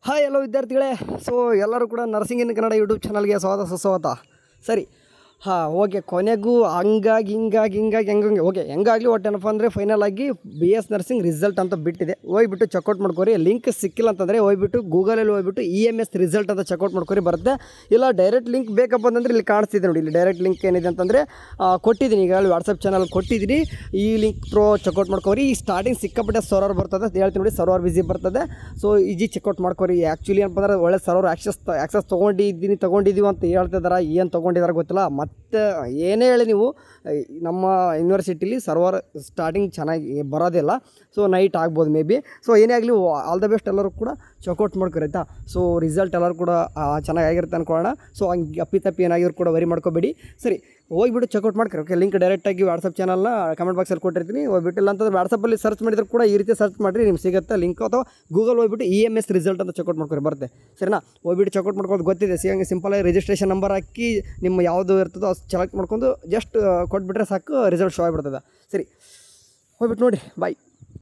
Hi ಎಲ್ಲೋ ವಿದ್ಯಾರ್ಥಿಗಳೇ. So ಎಲ್ಲರೂ ಕೂಡ ನರ್ಸಿಂಗ್ ಇನ್ ಕನ್ನಡ ಯೂಟ್ಯೂಬ್ ಚಾನಲ್ಗೆ ಸ್ವಾಗತ ಸುಸ್ವಾಗತ. ಸರಿ, ಓಕೆ, ಕೊನೆಗೂ ಹಂಗಾಗಿ ಹೆಂಗೆ ಓಕೆ ಹೆಂಗಾಗಲಿ ಒಟ್ಟೇನಪ್ಪ ಅಂದರೆ ಫೈನಲ್ ಆಗಿ BS ನರ್ಸಿಂಗ್ ರಿಸಲ್ಟ್ ಅಂತ ಬಿಟ್ಟಿದೆ. ಹೋಗ್ಬಿಟ್ಟು ಚೆಕ್ಔಟ್ ಮಾಡ್ಕೊರಿ. ಲಿಂಕ್ ಸಿಕ್ಕಿಲ್ಲ ಅಂತಂದರೆ ಹೋಗ್ಬಿಟ್ಟು ಗೂಗಲಲ್ಲಿ ಹೋಗ್ಬಿಟ್ಟು EMS ರಿಸಲ್ಟ್ ಅಂತ ಚೆಕ್ಔಟ್ ಮಾಡ್ಕೊರಿ, ಬರುತ್ತೆ. ಇಲ್ಲ ಡೈರೆಕ್ಟ್ ಲಿಂಕ್ ಬೇಕಪ್ಪ ಅಂತಂದರೆ ಇಲ್ಲಿ ಕಾಣಿಸ್ತಿದೆ ನೋಡಿ, ಇಲ್ಲಿ ಡೈರೆಕ್ಟ್ ಲಿಂಕ್ ಏನಿದೆ ಅಂತಂದರೆ ಕೊಟ್ಟಿದ್ದೀನಿ, ಈಗ ಅಲ್ಲಿ ವಾಟ್ಸಪ್ ಚಾನಲ್ ಕೊಟ್ಟಿದ್ದೀನಿ. ಈ ಲಿಂಕ್ ಪ್ರೋ ಚೆಕ್ಔಟ್ ಮಾಡ್ಕೊರಿ. ಈ ಸ್ಟಾರ್ಟಿಂಗ್ ಸಿಕ್ಕಾಪಟ್ಟೆ ಸರ್ವರ್ ಬರ್ತದೆ ಅಂತ ಹೇಳ್ತೀನಿ ನೋಡಿ, ಸರ್ವರ್ ಬಿಸಿ ಬರ್ತದೆ. ಸೊ ಈಜಿ ಚೆಕ್ಔಟ್ ಮಾಡ್ಕೊರಿ. ಆ್ಯಕ್ಚುಲಿ ಏನಪ್ಪ ಅಂದರೆ ಒಳ್ಳೆ ಸರ್ವರ್ ಆ್ಯಕ್ಸಸ್ ತೊಗೊಂಡಿದ್ದೀವಿ ಅಂತ ಹೇಳ್ತಿದ್ದಾರೆ. ಏನು ತೊಗೊಂಡಿದ್ದಾರೆ ಗೊತ್ತಿಲ್ಲ. ಮತ್ತು ಏನೇ ಹೇಳಿ ನೀವು ನಮ್ಮ ಯೂನಿವರ್ಸಿಟಿಲಿ ಸರ್ವರ್ ಸ್ಟಾರ್ಟಿಂಗ್ ಚೆನ್ನಾಗಿ ಬರೋದಿಲ್ಲ. ಸೊ ನೈಟ್ ಆಗ್ಬೋದು ಮೇ ಬಿ. ಸೊ ಏನೇ ಆಗಲಿ ಆಲ್ ದ ಬೆಸ್ಟ್, ಎಲ್ಲರೂ ಕೂಡ ಚೆಕ್ಔಟ್ ಮಾಡ್ಕೊರಿ ಆಯಿತಾ. ಸೊ ರಿಸಲ್ಟ್ ಎಲ್ಲರೂ ಕೂಡ ಚೆನ್ನಾಗಿರುತ್ತೆ ಅಂದ್ಕೊಳ್ಳೋಣ. ಸೊ ಹಂಗೆ ಅಪ್ಪಿತಪ್ಪಿ ಏನಾಗಿದ್ರು ಕೂಡ ವರಿ ಮಾಡ್ಕೋಬೇಡಿ. ಸರಿ, ಹೋಗ್ಬಿಟ್ಟು ಚೆಕ್ಔಟ್ ಮಾಡ್ಕೊರಿ. ಓಕೆ, ಲಿಂಕ್ ಡೈರೆಕ್ಟಾಗಿ ವಾಟ್ಸಪ್ ಚಾನಲ್ನ ಕಮೆಂಟ್ ಬಾಕ್ಸಲ್ಲಿ ಕೊಟ್ಟಿರ್ತೀನಿ. ಹೋಗ್ಬಿಟ್ಟು ಇಲ್ಲ ಅಂತಂದ್ರೆ ವಾಟ್ಸಪ್ಪಲ್ಲಿ ಸರ್ಚ್ ಮಾಡಿದ್ರು ಕೂಡ ಈ ರೀತಿ ಸರ್ಚ್ ಮಾಡಿರಿ, ನಿಮ್ಗೆ ಸಿಗುತ್ತೆ ಲಿಂಕ್. ಅಥವಾ ಗೂಗಲ್ ಹೋಗ್ಬಿಟ್ಟು EMS ರಿಸಲ್ಟ್ ಅಂತ ಚೆಕ್ಔಟ್ ಮಾಡ್ಕೊರಿ, ಬರುತ್ತೆ. ಸರಿನಾ? ಹೋಗ್ಬಿಟ್ಟು ಚೆಕ್ಔಟ್ ಮಾಡ್ಕೊಂಡು ಗೊತ್ತಿದೆ. ಹಂಗೆ ಸಿಂಪಲಾಗಿ ರಿಜಿಸ್ಟ್ರೇಷನ್ ನಂಬರ್ ಹಾಕಿ ನಿಮ್ಮ ಯಾವುದು ಇರ್ತದೋ ಅದು ಸೆಲೆಕ್ಟ್ ಮಾಡ್ಕೊಂಡು ಜಸ್ಟ್ ಕೊಟ್ಬಿಟ್ರೆ ಸಾಕು, ರಿಸಲ್ಟ್ ಶೋ ಆಗಿಬಿಡ್ತದೆ. ಸರಿ, ಹೋಗ್ಬಿಟ್ಟು ನೋಡಿ. ಬಾಯ್.